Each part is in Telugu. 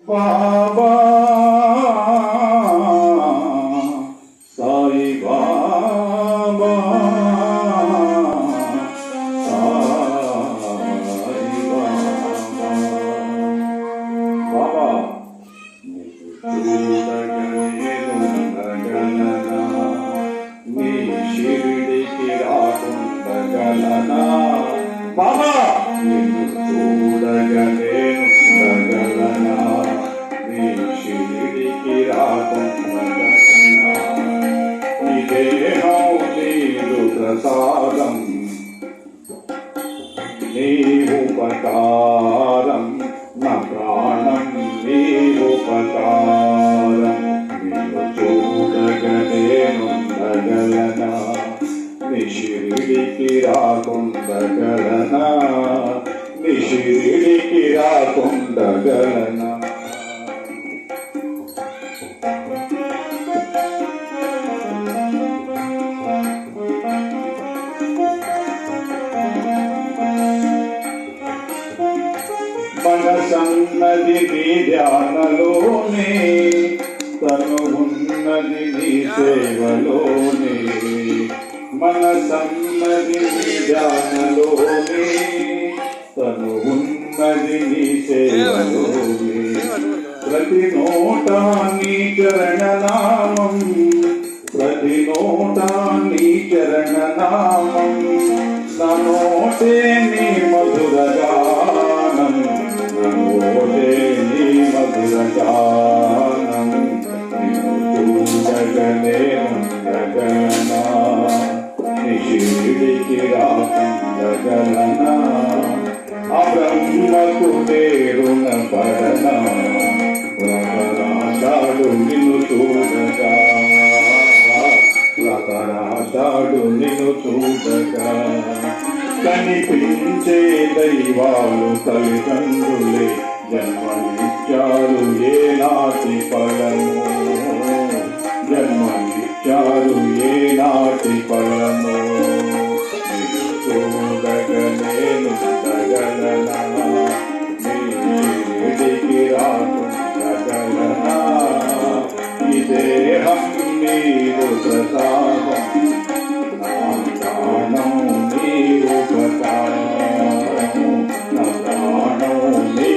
బాబా సాయి బాబా సాయి బాబా బాబా నీ షిరిడికి రాకుండగలనా బాబా నిన్ను చూడగలేనుండగలనా నీ షిరిడికి రాకుండగలనా నీ దేహం నీరు ప్రసాదం నీ ఉపకారం నా ప్రాణం నీ ఉపకారం నిన్ను చూడగలేనుండగలనా నీ షిరిడికి రాకుండగలనా నీ షిరిడికి రాకుండగలనా మనసన్నది నీ ధ్యానలోనే తను ఉన్నది నీ సేవలోనే మనసన్నది నీ ధ్యానలోనే తను ఉన్నది నీ సేవలోనే ప్రతి నోట నీ చరణనామం ప్రతి నోట నీ చరణనామం నా నోటే నీ మధుర గానం నా నోటే నీ మధుర గానం నిన్ను చూడగలేనుండగలనా నీ షిరిడికి రాకుండగలనా ఆ బ్రహ్మకు పేరున పడనా రకరాశాడు నిన్ను చూడగా రకరాశాడు నిన్ను చూడగా కనిపించే దైవాలు తల్లిదండ్రులే జన్మనిచ్చారు ఏనాటి ఫలము జన్మనిచ్చారు ఏనాటి ఫలము నిన్ను చూడగలేనుండగలనా నీ షిరిడికి రాకుండగలనా ఈ దేహం నీరు ప్రసాదం నా ప్రాణం నీ ఉపకారం నా ప్రాణం నీ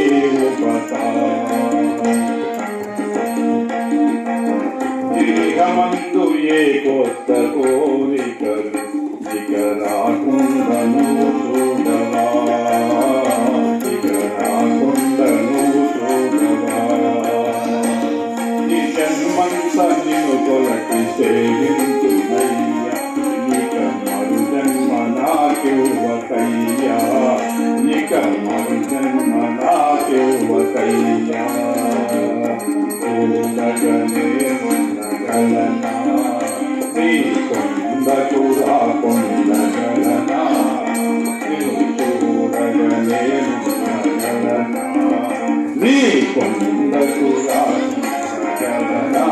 ఉపకారం ఇహమందు ఏ కొత్త కోరికలు ఇక రాకుండను చూడవా ఇక రాకుండను చూడవా ఈ జన్మంత నిన్ను కొలటి సేవించునయ్యా ఇక మరు జన్మ నాకివ్వకయ్యా ఇక మరు జన్మ నాకివ్వకయ్యా చూడగలేనుండగలనా నీ కొండకు రాకుండగలనా నిన్ను చూడగలేనుండగలనా నీ కొండకు రాకుండగలనా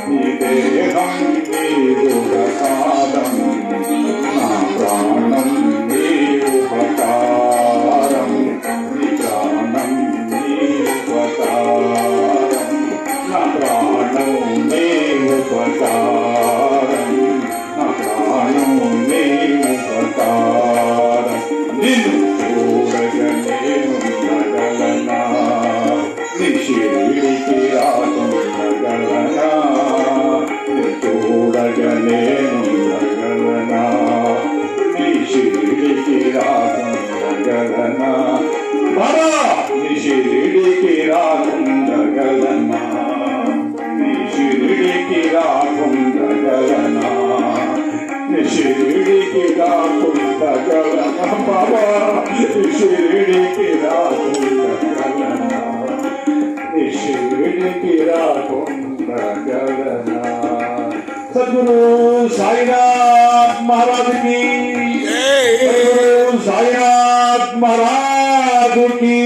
నీ దేహం నీరు ప్రసాదం నా ప్రాణం నీ ఉపకారం నీ ప్రాణం నీ ఉపకారం నా ప్రాణం నీ ఉపకారం నా ప్రాణం నీ ఉపకారం నిన్ను చూడగలేనుండగలనా నీ షిరిడికి రాకుండగలనా నిన్ను చూడగలేనుండగలనా నీ షిరిడికి రాకుండగలనా బాబా నీ షిరిడికి రాకుండగలనా నీ షిరిడికి రాకుండగలనా నీ షిరిడికి రాకుండగలనా బాబా నీ షిరిడికి రాకుండగలనా నీ షిరిడికి రాకుండగలనా సద్గురు సాయినాథ్ మహారాజ్ की सद्गुरु साईनाथ महाराज की